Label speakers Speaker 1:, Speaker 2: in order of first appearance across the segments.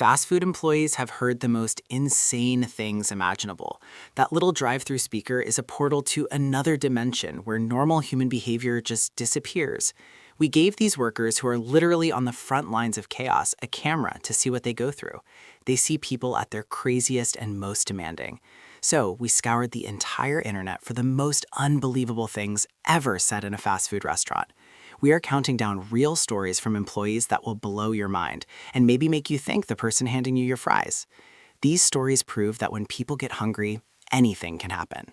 Speaker 1: Fast food employees have heard the most insane things imaginable. That little drive-thru speaker is a portal to another dimension where normal human behavior just disappears. We gave these workers who are literally on the front lines of chaos a camera to see what they go through. They see people at their craziest and most demanding. So we scoured the entire internet for the most unbelievable things ever said in a fast food restaurant. We are counting down real stories from employees that will blow your mind and maybe make you thank the person handing you your fries. These stories prove that when people get hungry, anything can happen.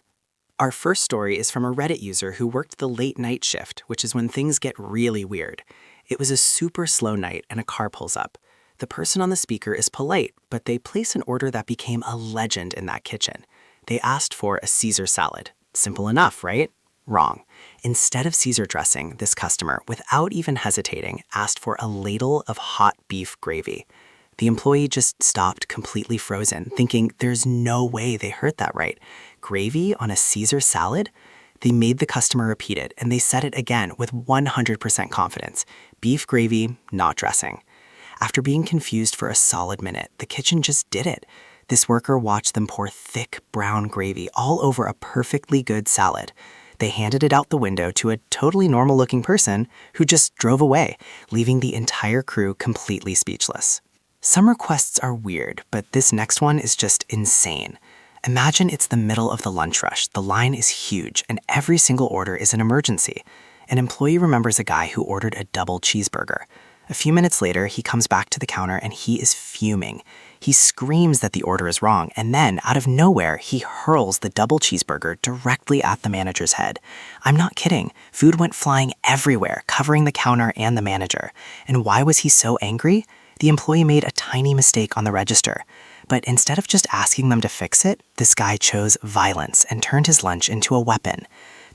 Speaker 1: Our first story is from a Reddit user who worked the late night shift, which is when things get really weird. It was a super slow night and a car pulls up. The person on the speaker is polite, but they place an order that became a legend in that kitchen. They asked for a Caesar salad. Simple enough, right? Wrong. Instead of Caesar dressing, this customer, without even hesitating, asked for a ladle of hot beef gravy. The employee just stopped completely frozen, thinking there's no way they heard that right. Gravy on a Caesar salad? They made the customer repeat it, and they said it again with 100% confidence. Beef gravy, not dressing. After being confused for a solid minute, the kitchen just did it. This worker watched them pour thick brown gravy all over a perfectly good salad. They handed it out the window to a totally normal-looking person who just drove away, leaving the entire crew completely speechless. Some requests are weird, but this next one is just insane. Imagine it's the middle of the lunch rush, the line is huge, and every single order is an emergency. An employee remembers a guy who ordered a double cheeseburger. A few minutes later, he comes back to the counter and he is fuming. He screams that the order is wrong, and then, out of nowhere, he hurls the double cheeseburger directly at the manager's head. I'm not kidding. Food went flying everywhere, covering the counter and the manager. And why was he so angry? The employee made a tiny mistake on the register. But instead of just asking them to fix it, this guy chose violence and turned his lunch into a weapon.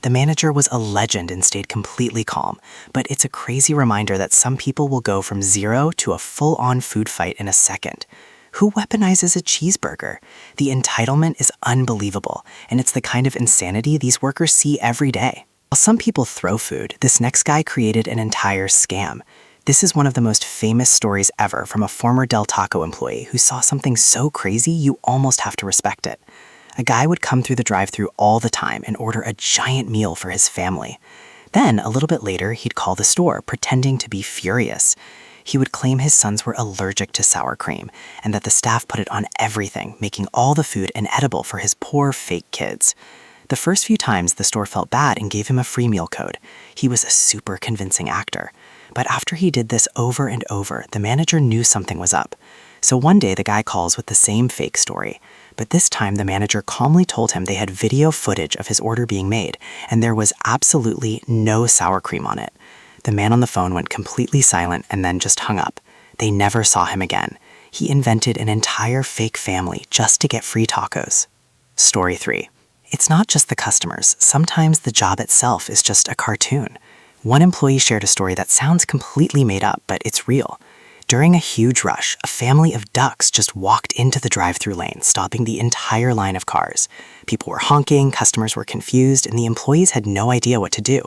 Speaker 1: The manager was a legend and stayed completely calm, but it's a crazy reminder that some people will go from zero to a full-on food fight in a second. Who weaponizes a cheeseburger? The entitlement is unbelievable, and it's the kind of insanity these workers see every day. While some people throw food, this next guy created an entire scam. This is one of the most famous stories ever from a former Del Taco employee who saw something so crazy you almost have to respect it. A guy would come through the drive-thru all the time and order a giant meal for his family. Then, a little bit later, he'd call the store, pretending to be furious. He would claim his sons were allergic to sour cream, and that the staff put it on everything, making all the food inedible for his poor fake kids. The first few times, the store felt bad and gave him a free meal code. He was a super convincing actor. But after he did this over and over, the manager knew something was up. So one day, the guy calls with the same fake story. But this time, the manager calmly told him they had video footage of his order being made, and there was absolutely no sour cream on it. The man on the phone went completely silent and then just hung up. They never saw him again. He invented an entire fake family just to get free tacos. Story 3. It's not just the customers. Sometimes the job itself is just a cartoon. One employee shared a story that sounds completely made up, but it's real. During a huge rush, a family of ducks just walked into the drive-thru lane, stopping the entire line of cars. People were honking, customers were confused, and the employees had no idea what to do.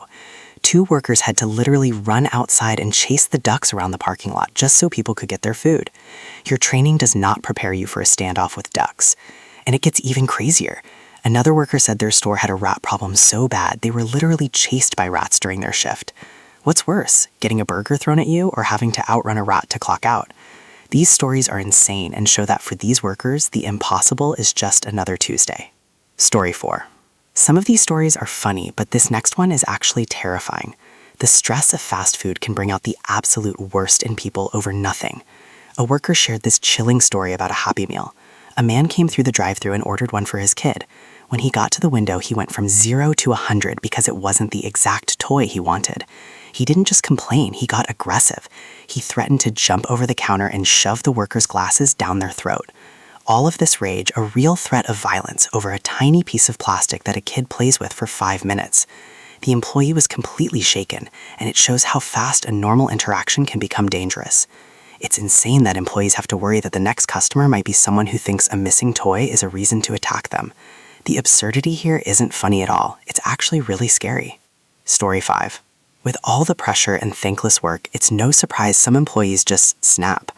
Speaker 1: 2 workers had to literally run outside and chase the ducks around the parking lot just so people could get their food. Your training does not prepare you for a standoff with ducks. And it gets even crazier. Another worker said their store had a rat problem so bad they were literally chased by rats during their shift. What's worse, getting a burger thrown at you or having to outrun a rat to clock out? These stories are insane and show that for these workers, the impossible is just another Tuesday. Story 4. Some of these stories are funny, but this next one is actually terrifying. The stress of fast food can bring out the absolute worst in people over nothing. A worker shared this chilling story about a Happy Meal. A man came through the drive-thru and ordered one for his kid. When he got to the window, he went from 0 to 100 because it wasn't the exact toy he wanted. He didn't just complain, he got aggressive. He threatened to jump over the counter and shove the workers' glasses down their throat. All of this rage, a real threat of violence over a tiny piece of plastic that a kid plays with for 5 minutes. The employee was completely shaken, and it shows how fast a normal interaction can become dangerous. It's insane that employees have to worry that the next customer might be someone who thinks a missing toy is a reason to attack them. The absurdity here isn't funny at all. It's actually really scary. Story 5. With all the pressure and thankless work, it's no surprise some employees just snap.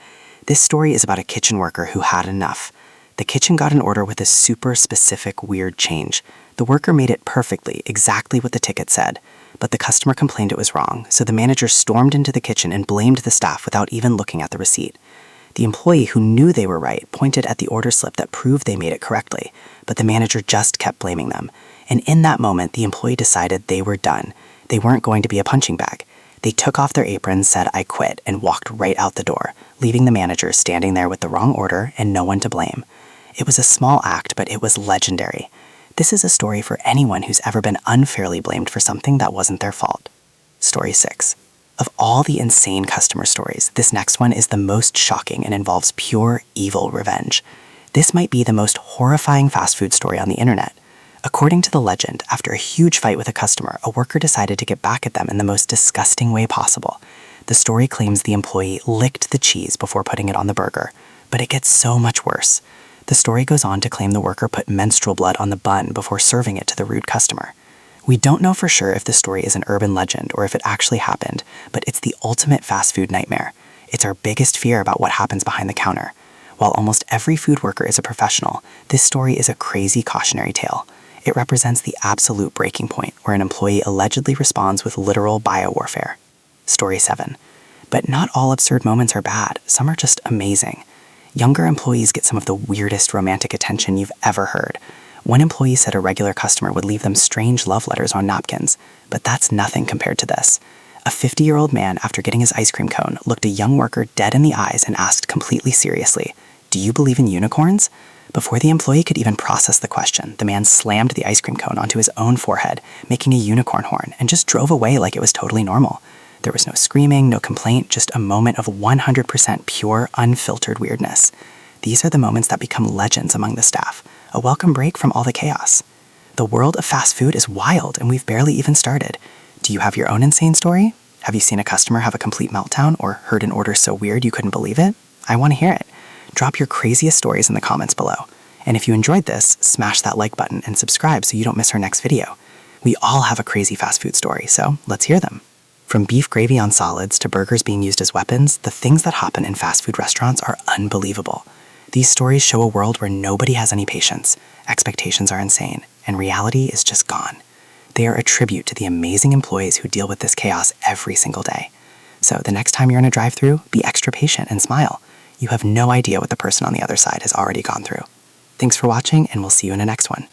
Speaker 1: This story is about a kitchen worker who had enough. The kitchen got an order with a super specific weird change. The worker made it perfectly, exactly what the ticket said. But the customer complained it was wrong, so the manager stormed into the kitchen and blamed the staff without even looking at the receipt. The employee, who knew they were right, pointed at the order slip that proved they made it correctly, but the manager just kept blaming them. And in that moment, the employee decided they were done. They weren't going to be a punching bag. They took off their aprons, said, "I quit," and walked right out the door, leaving the manager standing there with the wrong order and no one to blame. It was a small act, but it was legendary. This is a story for anyone who's ever been unfairly blamed for something that wasn't their fault. Story 6. Of all the insane customer stories, this next one is the most shocking and involves pure evil revenge. This might be the most horrifying fast food story on the internet. According to the legend, after a huge fight with a customer, a worker decided to get back at them in the most disgusting way possible. The story claims the employee licked the cheese before putting it on the burger, but it gets so much worse. The story goes on to claim the worker put menstrual blood on the bun before serving it to the rude customer. We don't know for sure if the story is an urban legend or if it actually happened, but it's the ultimate fast food nightmare. It's our biggest fear about what happens behind the counter. While almost every food worker is a professional, this story is a crazy cautionary tale. It represents the absolute breaking point where an employee allegedly responds with literal biowarfare. Story 7. But not all absurd moments are bad. Some are just amazing. Younger employees get some of the weirdest romantic attention you've ever heard. One employee said a regular customer would leave them strange love letters on napkins, but that's nothing compared to this. A 50-year-old man, after getting his ice cream cone, looked a young worker dead in the eyes and asked completely seriously, "Do you believe in unicorns?" Before the employee could even process the question, the man slammed the ice cream cone onto his own forehead, making a unicorn horn, and just drove away like it was totally normal. There was no screaming, no complaint, just a moment of 100% pure, unfiltered weirdness. These are the moments that become legends among the staff, a welcome break from all the chaos. The world of fast food is wild, and we've barely even started. Do you have your own insane story? Have you seen a customer have a complete meltdown or heard an order so weird you couldn't believe it? I want to hear it. Drop your craziest stories in the comments below. And if you enjoyed this, smash that like button and subscribe so you don't miss our next video. We all have a crazy fast food story, so let's hear them. From beef gravy on solids to burgers being used as weapons, the things that happen in fast food restaurants are unbelievable. These stories show a world where nobody has any patience, expectations are insane, and reality is just gone. They are a tribute to the amazing employees who deal with this chaos every single day. So the next time you're in a drive-thru, be extra patient and smile. You have no idea what the person on the other side has already gone through. Thanks for watching, and we'll see you in the next one.